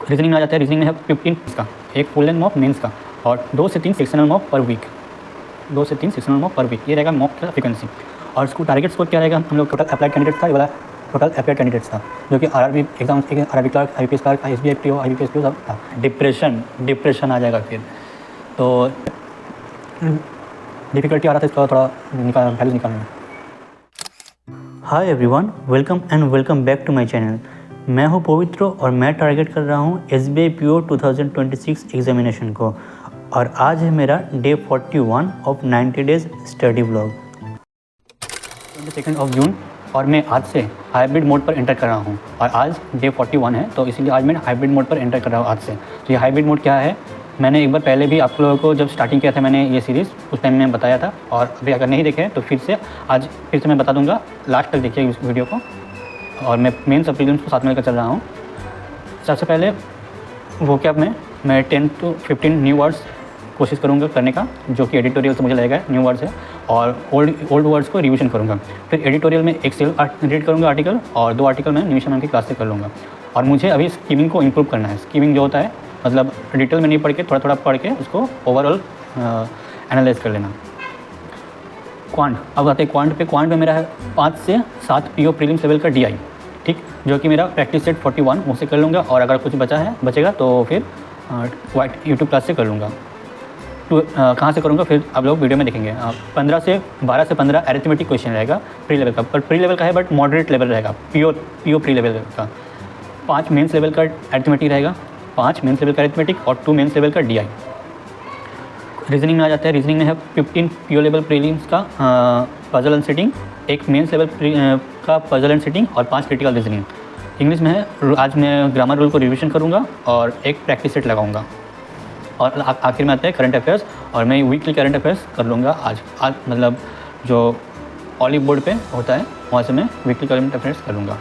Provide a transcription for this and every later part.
Reasoning में आ जाता है। रीजनिंग में है 15 का, एक फुल लेंथ मॉक मेंस का और 2 से 3 सेक्शनल मॉक पर वीक, 2 से 3 सेक्शनल मॉक पर वीक, ये रहेगा मॉक का फ्रीक्वेंसी। और इसको टारगेट स्कोर क्या रहेगा, हम लोग टोटल अप्लाइड कैंडिडेट था, ये वाला टोटल अप्लाइड कैंडिडेट्स था, जो कि RRB exam, RRB clerk, IPS clerk, SBI PO, IBPS PO सब था। डिप्रेशन आ जाएगा फिर, तो डिफिकल्टी आ रहा था इसका थोड़ा वैल्यूज निकालने में। Hi everyone, welcome back to my channel. मैं हूं पवित्र और मैं टारगेट कर रहा हूं एसबीआई पीओ 2026 एग्जामिनेशन को, और आज है मेरा day 41 of 90 days study vlog. 22 जून और मैं आज से हाइब्रिड मोड पर एंटर कर रहा हूं, और आज डे 41 है, तो इसीलिए आज मैं हाइब्रिड मोड पर एंटर कर रहा हूं आज से। तो ये हाइब्रिड मोड क्या है, मैंने एक बार पहले भी आप लोगों को जब स्टार्टिंग किया था मैंने ये सीरीज़, उस टाइम में बताया था, और अभी अगर नहीं देखे तो फिर से मैं बता दूंगा, लास्ट तक देखिए इस वीडियो को। और मैं मेन सब प्रीलिम्स को साथ में लेकर चल रहा हूँ। सबसे पहले वो क्या, मैं 10 to 15 न्यू वर्ड्स कोशिश करूँगा करने का, जो कि एडिटोरियल से मुझे लगेगा न्यू वर्ड्स है, और ओल्ड वर्ड्स को रिविजन करूँगा। फिर एडिटोरियल में एक सेल रीड करूँगा आर्टिकल, और 2 आर्टिकल मैं निमिषा मैम की क्लास से कर लूँगा। और मुझे अभी स्कीमिंग को इम्प्रूव करना है। स्कीमिंग जो होता है मतलब डिटेल में नहीं पढ़ के, थोड़ा थोड़ा पढ़ के उसको ओवरऑल एनालाइज कर लेना। क्वांट, अब आते हैं क्वांट पे। क्वांट में मेरा है 5 से 7 पीओ प्रीलिम्स लेवल का डीआई, ठीक, जो कि मेरा प्रैक्टिस सेट 41 मुझसे कर लूँगा, और अगर कुछ बचेगा तो फिर वाइट यूट्यूब क्लास से कर लूँगा। तो कहाँ से करूँगा फिर आप लोग वीडियो में देखेंगे। 12 से 15 अरिथमेटिक क्वेश्चन रहेगा प्री लेवल का, पर प्री लेवल का है बट मॉडरेट लेवल रहेगा, पीओ प्री लेवल का। 5 मेंस लेवल का अरिथमेटिक रहेगा, 5 मेंस लेवल का अरिथमेटिक और 2 मेंस लेवल का डीआई। रीजनिंग में आ जाता है। रीजनिंग में है 15 पीओ लेवल प्रीलिम्स का पजल एंड सेटिंग, एक मेंस लेवल का पजल एंड सेटिंग और 5 क्रिटिकल रीजनिंग। इंग्लिश में है, आज मैं ग्रामर रूल को रिविजन करूँगा और एक प्रैक्टिस सेट लगाऊंगा। और आखिर में आता है करंट अफेयर्स, और मैं वीकली करंट अफेयर्स कर लूँगा आज मतलब जो ऑलिव बोर्ड पे होता है वहाँ से मैं वीकली करंट अफेयर्स कर लूँगा।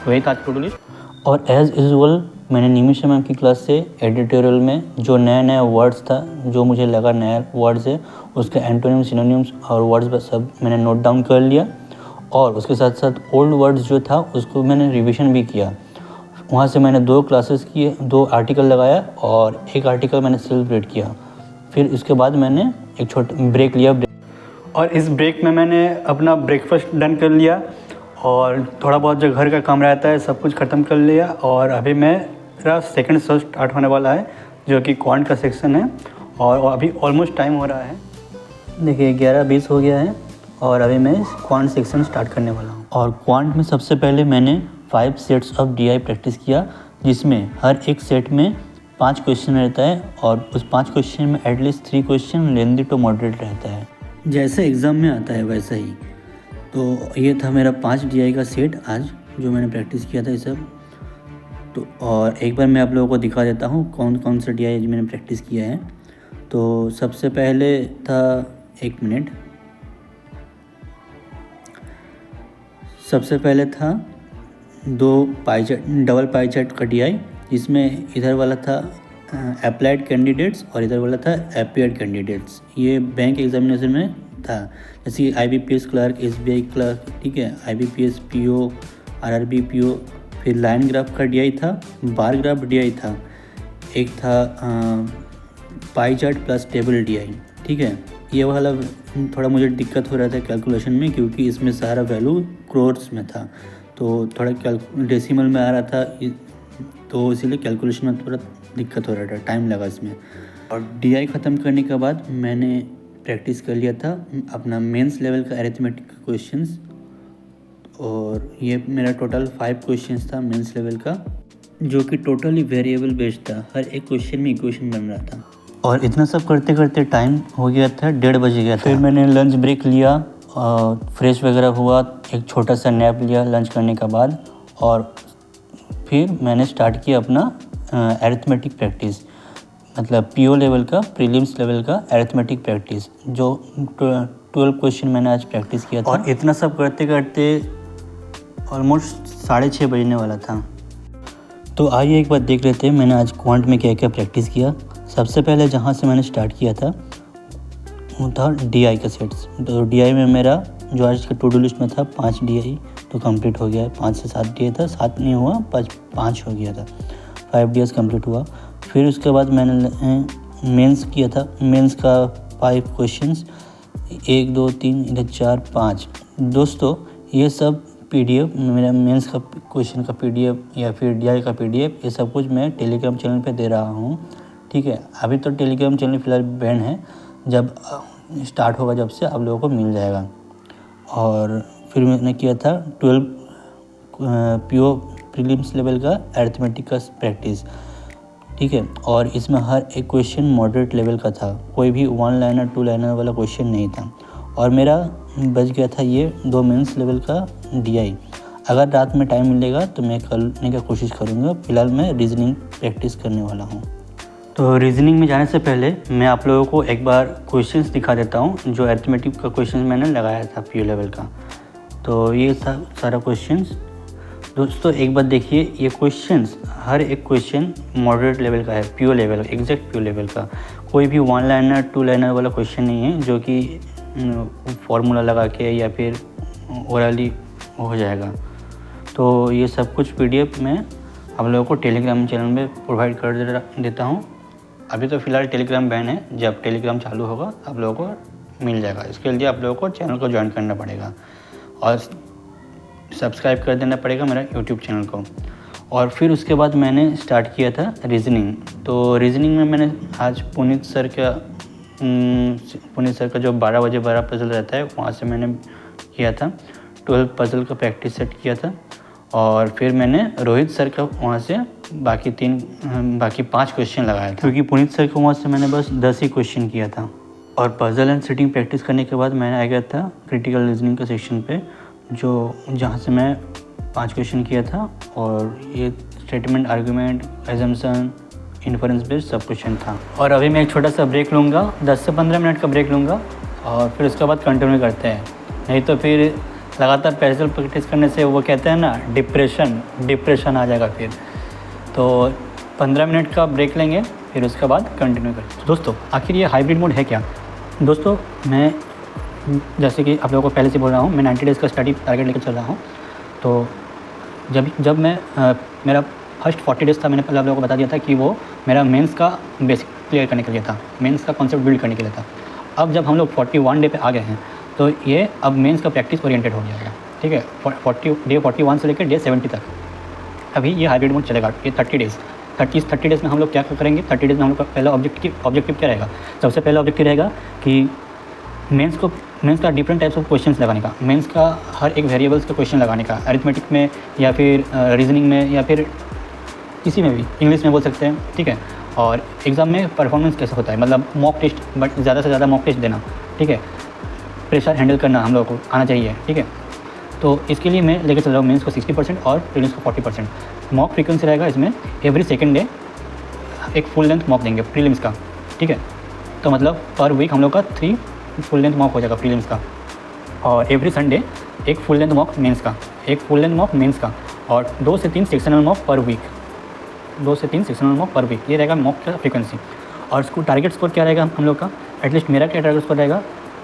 वही था आज टू डू लिस्ट। और एज़ यूजुअल मैंने निमिषा मैम की क्लास से एडिटोरियल में जो नया वर्ड्स था, जो मुझे लगा नया वर्ड्स है, उसके एंटोनिम्स, सिनोनिम्स और वर्ड्स सब मैंने नोट डाउन कर लिया, और उसके साथ साथ ओल्ड वर्ड्स जो था उसको मैंने रिविजन भी किया। वहाँ से मैंने 2 क्लासेस किए, 2 आर्टिकल लगाया और एक आर्टिकल मैंने सेल्फ रीड किया। फिर उसके बाद मैंने एक छोटा ब्रेक लिया, और इस ब्रेक में मैंने अपना ब्रेकफास्ट डन कर लिया, और थोड़ा बहुत जो घर का काम रहता है सब कुछ ख़त्म कर लिया। और अभी मेरा सेकंड सेशन स्टार्ट होने वाला है, जो कि क्वांट का सेक्शन है, और अभी ऑलमोस्ट टाइम हो रहा है, देखिए 11:20 हो गया है, और अभी मैं क्वांट सेक्शन स्टार्ट करने वाला हूँ। और क्वांट में सबसे पहले मैंने 5 सेट्स ऑफ डीआई प्रैक्टिस किया, जिसमें हर एक सेट में 5 क्वेश्चन रहता है, और उस 5 क्वेश्चन में at least 3 question lengthy to moderate रहता है, जैसे एग्ज़ाम में आता है वैसा ही। तो ये था मेरा 5 डीआई का सेट आज, जो मैंने प्रैक्टिस किया था ये सब। तो और एक बार मैं आप लोगों को दिखा देता हूँ कौन कौन सा डीआई मैंने प्रैक्टिस किया है। तो सबसे पहले था, एक मिनट, सबसे पहले था 2 डबल पाई चार्ट का डीआई, जिसमें इधर वाला था अप्लाइड कैंडिडेट्स और इधर वाला था अपीयर्ड कैंडिडेट्स। ये बैंक एग्जामिनेशन में था, जैसे आईबीपीएस क्लर्क, एसबीआई क्लर्क, ठीक है, आईबीपीएस पीओ, आरआरबी पीओ। फिर लाइन ग्राफ का डीआई था, बार ग्राफ डीआई था, एक था pie chart plus table DI, ठीक है। ये वाला थोड़ा मुझे दिक्कत हो रहा था कैलकुलेशन में, क्योंकि इसमें सारा वैल्यू क्रोर्स में था, तो थोड़ा डेसिमल में आ रहा था, तो इसीलिए कैलकुलेशन में थोड़ा दिक्कत हो रहा था, टाइम लगा इसमें। और डीआई ख़त्म करने के बाद मैंने प्रैक्टिस कर लिया था अपना मेंस लेवल का अरिथमेटिक का क्वेश्चंस, और ये मेरा टोटल 5 क्वेश्चंस था मेंस लेवल का, जो कि टोटली वेरिएबल बेस्ड था, हर एक क्वेश्चन में इक्वेशन बन रहा था। और इतना सब करते करते टाइम हो गया था, 1:30 बज गया था। फिर मैंने लंच ब्रेक लिया, फ्रेश वगैरह हुआ, एक छोटा सा नैप लिया लंच करने के बाद, और फिर मैंने स्टार्ट किया अपना अरिथमेटिक प्रैक्टिस, मतलब पीओ लेवल का, प्रीलिम्स लेवल का अरिथमेटिक प्रैक्टिस, जो 12 क्वेश्चन मैंने आज प्रैक्टिस किया था। और इतना सब करते करते ऑलमोस्ट 6:30 बजने वाला था। तो आइए एक बार देख लेते हैं मैंने आज क्वांट में क्या क्या प्रैक्टिस किया। सबसे पहले जहाँ से मैंने स्टार्ट किया था वो था डीआई का सेट्स। तो डीआई में मेरा जो आज का टू डू लिस्ट में था 5 डीआई तो कंप्लीट हो गया है। 5 से 7 डीआई था, 7 नहीं हुआ, 5 हो गया था। 5 डेज़ कंप्लीट हुआ। फिर उसके बाद मैंने मेंस किया था। मेंस का 5 क्वेश्चंस, 1 2 3 इधर 4 5। दोस्तों ये सब PDF, मेरा मेंस का क्वेश्चन का PDF या फिर DI का PDF, ये सब कुछ मैं टेलीग्राम चैनल पे दे रहा हूँ, ठीक है। अभी तो टेलीग्राम चैनल फ़िलहाल बैन है, जब स्टार्ट होगा जब से आप लोगों को मिल जाएगा। और फिर मैंने किया था 12 PO प्रीलिम्स लेवल का अरिथमेटिक का प्रैक्टिस, ठीक है। और इसमें हर एक क्वेश्चन मॉडरेट लेवल का था, कोई भी 1 लाइनर 2 लाइनर वाला क्वेश्चन नहीं था। और मेरा बच गया था ये 2 मेंस लेवल का DI। अगर रात में टाइम मिलेगा तो मैं करने की कोशिश करूँगा। फ़िलहाल मैं रीजनिंग प्रैक्टिस करने वाला हूँ। तो रीजनिंग में जाने से पहले मैं आप लोगों को एक बार क्वेश्चंस दिखा देता हूँ, जो अरिथमेटिक का क्वेश्चन मैंने लगाया था PO लेवल का। तो ये था सारा क्वेश्चंस। दोस्तों एक बार देखिए, ये क्वेश्चंस हर एक क्वेश्चन मॉडरेट लेवल का है, PO level, exact PO level का। कोई भी 1 लाइनर 2 लाइनर वाला क्वेश्चन नहीं है जो कि फॉर्मूला लगा के या फिर ओरली हो जाएगा। तो ये सब कुछ PDF मैं आप लोगों को टेलीग्राम चैनल में प्रोवाइड कर देता हूँ। अभी तो फ़िलहाल टेलीग्राम बैन है, जब टेलीग्राम चालू होगा आप लोगों को मिल जाएगा। इसके लिए आप लोगों को चैनल को ज्वाइन करना पड़ेगा और सब्सक्राइब कर देना पड़ेगा मेरा यूट्यूब चैनल को। और फिर उसके बाद मैंने स्टार्ट किया था रीजनिंग। तो रीजनिंग में मैंने आज पुनीत सर का जो 12 बजे 12 पजल रहता है, वहाँ से मैंने किया था। 12 पजल का प्रैक्टिस सेट किया था। और फिर मैंने रोहित सर का वहाँ से बाकी 5 क्वेश्चन लगाया था, क्योंकि पुनीत सर को वहाँ से मैंने बस 10 ही क्वेश्चन किया था। और पजल एंड सेटिंग प्रैक्टिस करने के बाद मैंने आ गया था क्रिटिकल रीजनिंग का सेक्शन पे, जहाँ से मैं 5 क्वेश्चन किया था। और ये statement, argument, assumption, inference based सब क्वेश्चन था। और अभी मैं एक छोटा सा ब्रेक लूँगा, 10 से 15 मिनट का ब्रेक लूँगा और फिर उसके बाद कंटिन्यू करते हैं। नहीं तो फिर लगातार पैदल प्रैक्टिस करने से वो कहते हैं ना, डिप्रेशन आ जाएगा फिर। तो 15 मिनट का ब्रेक लेंगे, फिर उसके बाद कंटिन्यू करते हैं। दोस्तों आखिर ये हाइब्रिड मोड है क्या? दोस्तों मैं जैसे कि आप लोगों को पहले से बोल रहा हूँ, मैं 90 डेज़ का स्टडी टारगेट लेकर चल रहा हूँ। तो जब मैं मेरा फर्स्ट 40 डेज़ था, मैंने पहले आप लोगों को बता दिया था कि वो मेरा मेंस का बेसिक क्लियर करने के लिए था, मेंस का कॉन्सेप्ट बिल्ड करने के लिए था। अब जब हम लोग 41 डे पे आ गए हैं, तो ये अब मेंस का प्रैक्टिस ओरिएंटेड हो जाएगा, ठीक है। 41 से लेकर डे 70 तक अभी ये हाइब्रिड मोड चलेगा। ये 30 डेज़ में हम लोग क्या करेंगे? 30 डेज़ में हम लोग का पहला ऑब्जेक्टिव क्या रहेगा? सबसे पहला ऑब्जेक्टिव रहेगा कि मेंस का डिफरेंट टाइप्स ऑफ क्वेश्चंस लगाने का, मेंस का हर एक वेरिएबल्स का क्वेश्चन लगाने का, अरिथमेटिक में या फिर रीजनिंग में या फिर किसी में भी, इंग्लिश में बोल सकते हैं, ठीक है। और एग्ज़ाम में परफॉर्मेंस कैसा होता है, मतलब मॉक टेस्ट, बट ज़्यादा से ज़्यादा मॉक टेस्ट देना, ठीक है। प्रेशर हैंडल करना हम लोगों को आना चाहिए, ठीक है। तो इसके लिए मैं लेकर चल रहा हूँ मेंस को 60% और प्रीलिम्स को 40%। मॉक फ्रीक्वेंसी रहेगा इसमें, एवरी सेकेंड डे एक फुल लेंथ मॉक देंगे प्रीलिम्स का, ठीक है। तो मतलब पर वीक हम लोग का 3 फुल लेंथ मॉक हो जाएगा प्रीलिम्स का। और एवरी संडे एक फुल लेंथ मॉक मेंस का, एक फुल लेंथ मॉक मेंस का, और 2 से 3 सेक्शनल मॉक पर वीक, 2 से 3 सेक्शनल मॉक पर वीक। ये रहेगा मॉक का फ्रीक्वेंसी। और इसको टारगेट स्कोर क्या रहेगा हम लोग का? एटलीस्ट मेरा क्या टारगेट स्कोर रहेगा?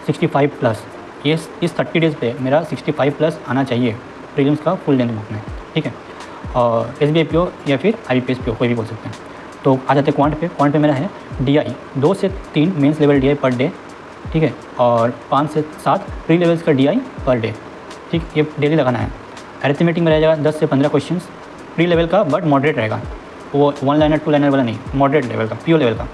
65+। ये इस 30 डेज़ पे मेरा 65+ आना चाहिए प्रीलिम्स का फुल लेंथ मॉक में, ठीक है। और SBI PO या फिर IBPS PO कोई भी बोल सकते हैं। तो आ जाते हैं क्वांट पे मेरा है DI 2 से 3 मेंस लेवल DI पर डे, ठीक है। और 5 से 7 प्री लेवल्स का DI पर डे, ठीक, ये डेली लगाना है। अरिथमेटिक में रहेगा 10 से 15 क्वेश्चंस प्री लेवल का, बट मॉडरेट रहेगा, वो 1 लाइनर 2 लाइनर वाला नहीं, मॉडरेट लेवल का, PO लेवल का।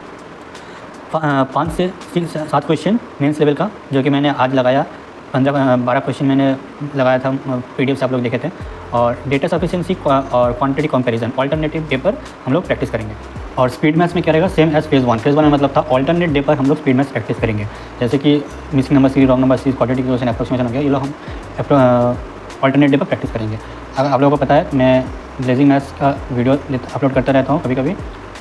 5 से 7 क्वेश्चन मेंस लेवल का, जो कि मैंने आज लगाया। 12 क्वेश्चन मैंने लगाया था, PDF से आप लोग देखे थे। और डेटा सफिशिएंसी और क्वांटिटी कंपैरिजन, अल्टरनेटिव डे पर हम लोग प्रैक्टिस करेंगे। और स्पीड मैथ्स में क्या रहेगा? सेम एज फेज़ 1 में मतलब था अल्टरनेट डे पर हम लोग स्पीड मैथ्स प्रैक्टिस करेंगे। जैसे कि missing number series, wrong number series, quadratic equation, approximation हो गया, ये लोग हम अल्टरनेट डे पर प्रैक्टिस करेंगे। अगर आप लोगों को पता है, मैं ब्लेजिंग मैथ्स का वीडियो अपलोड करता रहता हूँ कभी कभी,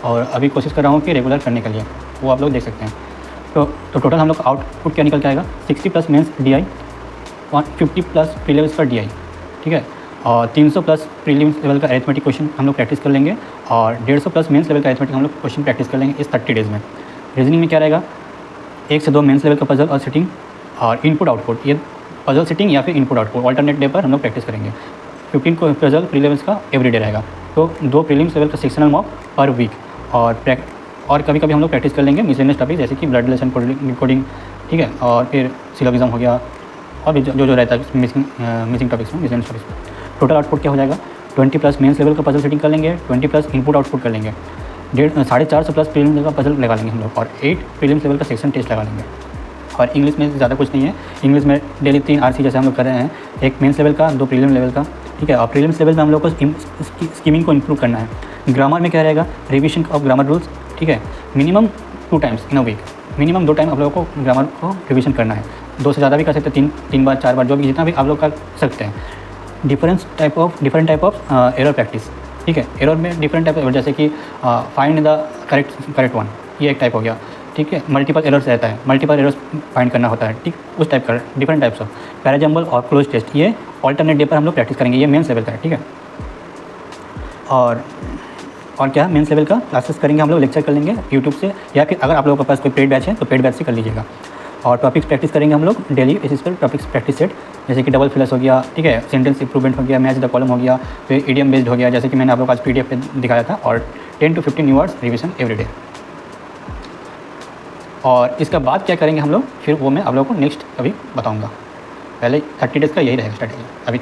और अभी कोशिश कर रहा हूँ कि रेगुलर करने के लिए, वो आप लोग देख सकते हैं। तो टोटल हम लोग का आउटपुट क्या निकल के आएगा? 60+ मेंस DI, 50+ प्रीलिम्स का DI, ठीक है। और 300+ प्रीलिम्स लेवल का अरिथमेटिक क्वेश्चन हम लोग प्रैक्टिस कर लेंगे, और 150+ मेंस लेवल का अरिथमेटिक हम लोग क्वेश्चन प्रैक्टिस कर लेंगे इस 30 डेज़ में। रीजनिंग में क्या रहेगा? 1 से 2 मेंस लेवल का पजल और सेटिंग, और इनपुट आउटपुट, ये पजल सेटिंग या फिर इनपुट आउटपुट अल्टरनेट डे पर हम लोग प्रैक्टिस करेंगे। 15 को पजल प्रीलिम्स का एवरी डे रहेगा, तो 2 प्रीलिम्स लेवल का सेक्शनल मॉक पर वीक, और कभी कभी हम लोग प्रैक्टिस कर लेंगे मिसलेनियस टॉपिक जैसे कि ब्लड रिलेशन, कोडिंग, ठीक है, और फिर सिलोगिज्म हो गया, और भी जो रहता है मिसिंग टॉपिक्स में, मिसलेनियस टॉपिक्स में। टोटल आउटपुट क्या हो जाएगा, 20 प्लस मेंस लेवल का पजल सेटिंग कर लेंगे, 20 प्लस इनपुट आउटपुट कर लेंगे, 450 प्लस प्रीलिम्स लेवल का पजल लगा लेंगे हम लोग, और 8 प्रीलिम्स लेवल का सेक्शन टेस्ट लगा लेंगे। और इंग्लिश में ज़्यादा कुछ नहीं है, इंग्लिश में डेली 3 RC जैसे हम लोग कर रहे हैं, एक मेंस लेवल का, 2 प्रीलिम लेवल का, ठीक है। और प्रीलिम्स लेवल में हम लोग को स्कीमिंग को इम्प्रूव करना है। ग्रामर में क्या रहेगा, रिविजन ऑफ ग्रामर रूल्स, ठीक है, minimum 2 times in a week, minimum 2 time आप लोगों को ग्रामर को रिविजन करना है। 2 से ज़्यादा भी कर सकते हैं, 3 बार 4 बार, जो भी जितना भी आप लोग कर सकते हैं। Different type of error practice, ठीक है। एरर में डिफरेंट टाइप, जैसे कि फाइंड द करेक्ट वन, ये एक टाइप हो गया, ठीक है। मल्टीपल एरर्स रहता है, मल्टीपल एरर्स फाइंड करना होता है, ठीक, उस टाइप का डिफरेंट टाइप्स ऑफ पैराजम्बल और क्लोज टेस्ट, ये ऑल्टरनेट डे पर हम लोग प्रैक्टिस करेंगे, ये मेंस लेवल का है, ठीक है। और क्या मेंस लेवल का क्लासेस करेंगे हम लोग, लेक्चर कर लेंगे यूट्यूब से, या फिर अगर आप लोगों के पास कोई पेड बैच है तो पेड बैच से कर लीजिएगा। और टॉपिक्स प्रैक्टिस करेंगे हम लोग डेली बेसिस पर, टॉपिक्स प्रैक्टिस सेट, जैसे कि डबल फिलस हो गया, ठीक है, सेंटेंस इंप्रूवमेंट हो गया, मैच द कॉलम हो गया, फिर इडियम बेस्ड हो गया, जैसे कि मैंने आप लोग आज PDF पे दिखाया था, और 10 to 15 new words revision everyday. और इसका बाद क्या करेंगे हम लोग, फिर वो मैं आप लोगों को नेक्स्ट अभी बताऊँगा। पहले 30 डेज़ का यही रहेगा स्ट्रैटेजी अभी।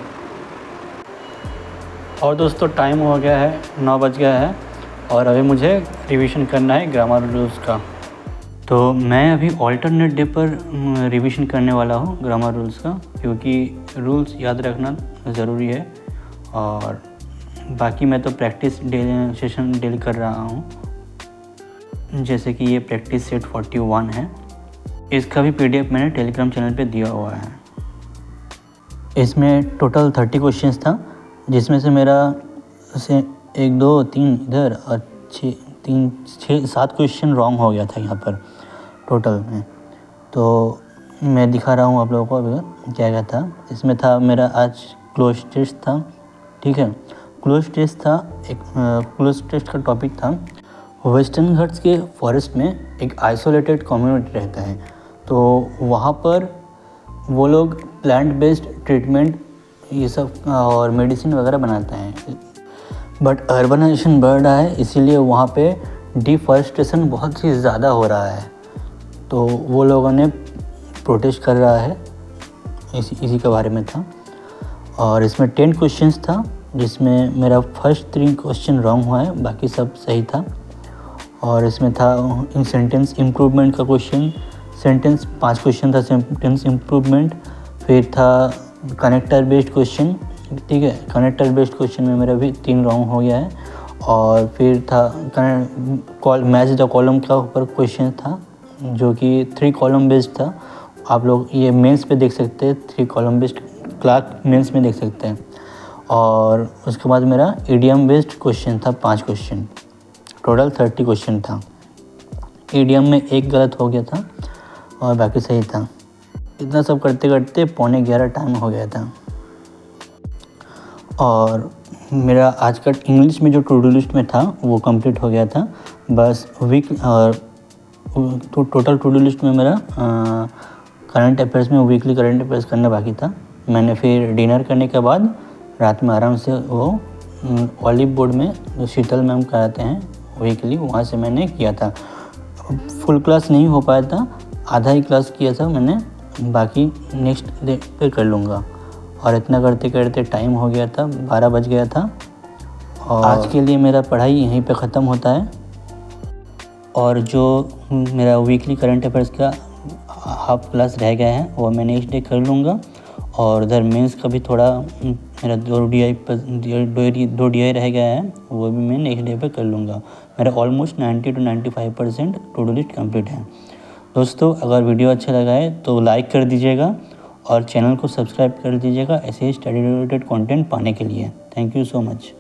और दोस्तों टाइम हो गया है, 9 बज गया है, और अभी मुझे रिवीजन करना है ग्रामर रूल्स का। तो मैं अभी ऑल्टरनेट डे पर रिवीजन करने वाला हूँ ग्रामर रूल्स का, क्योंकि रूल्स याद रखना ज़रूरी है। और बाकी मैं तो प्रैक्टिस सेशन डेली कर रहा हूँ, जैसे कि ये प्रैक्टिस सेट 41 है, इसका भी PDF मैंने टेलीग्राम चैनल पे दिया हुआ है। इसमें टोटल 30 क्वेश्चंस था, जिसमें से मेरा से 1 2 3 इधर और 7 क्वेश्चन रॉन्ग हो गया था यहाँ पर टोटल में। तो मैं दिखा रहा हूँ आप लोगों को अभी क्या क्या था। इसमें था मेरा आज क्लोज टेस्ट था, ठीक है, क्लोज टेस्ट था। एक क्लोज टेस्ट का टॉपिक था, वेस्टर्न घाट्स के फॉरेस्ट में एक आइसोलेटेड कम्युनिटी रहता है, तो वहाँ पर वो लोग प्लांट बेस्ड ट्रीटमेंट ये सब और मेडिसिन वगैरह बनाते हैं। बट अर्बनाइजेशन बढ़ रहा है, इसीलिए वहाँ पे डिफॉरेस्टेशन बहुत ही ज़्यादा हो रहा है, तो वो लोगों ने प्रोटेस्ट कर रहा है, इसी के बारे में था। और इसमें 10 क्वेश्चंस था, जिसमें मेरा फर्स्ट 3 क्वेश्चन रॉन्ग हुआ है, बाकी सब सही था। और इसमें था इन सेंटेंस इम्प्रूवमेंट का क्वेश्चन, सेंटेंस 5 क्वेश्चन था सेंटेंस इम्प्रूवमेंट। फिर था कनेक्टर बेस्ड क्वेश्चन, ठीक है, कनेक्टर बेस्ड क्वेश्चन में मेरा भी 3 रॉन्ग हो गया है। और फिर था मैच द कॉलम का ऊपर क्वेश्चन था, जो कि 3 कॉलम बेस्ड था। आप लोग ये मेंस पे देख सकते हैं, 3 कॉलम बेस्ड क्लार्क मेंस में देख सकते हैं। और उसके बाद मेरा इडियम बेस्ड क्वेश्चन था 5 क्वेश्चन, टोटल 30 क्वेश्चन था। इडियम में 1 गलत हो गया था और बाकी सही था। इतना सब करते करते 11:15 टाइम हो गया था। और मेरा आज का इंग्लिश में जो टू डू लिस्ट में था वो कंप्लीट हो गया था। बस वीक और तो टोटल टू डू लिस्ट में मेरा करंट अफेयर्स में वीकली करंट अफेयर्स करना बाकी था। मैंने फिर डिनर करने के बाद रात में आराम से वो ऑलिव बोर्ड में जो शीतल मैम कराते हैं वीकली, वहाँ से मैंने किया था। फुल क्लास नहीं हो पाया था, आधा ही क्लास किया था मैंने, बाकी नेक्स्ट डे पे कर लूँगा। और इतना करते करते टाइम हो गया था, 12 बज गया था। और आज के लिए मेरा पढ़ाई यहीं पे ख़त्म होता है। और जो मेरा वीकली करंट अफेयर्स का हाफ क्लास रह गया है वो मैं नेक्स्ट डे कर लूँगा। और उधर मेंस का भी थोड़ा मेरा 2 DI रह गया है, वो भी मैं नेक्स्ट डे पे कर लूँगा। मेरा almost 90 to 95% to do list complete है। दोस्तों अगर वीडियो अच्छा लगा है तो लाइक कर दीजिएगा और चैनल को सब्सक्राइब कर दीजिएगा ऐसे ही स्टडी रिलेटेड कंटेंट पाने के लिए। Thank you so much.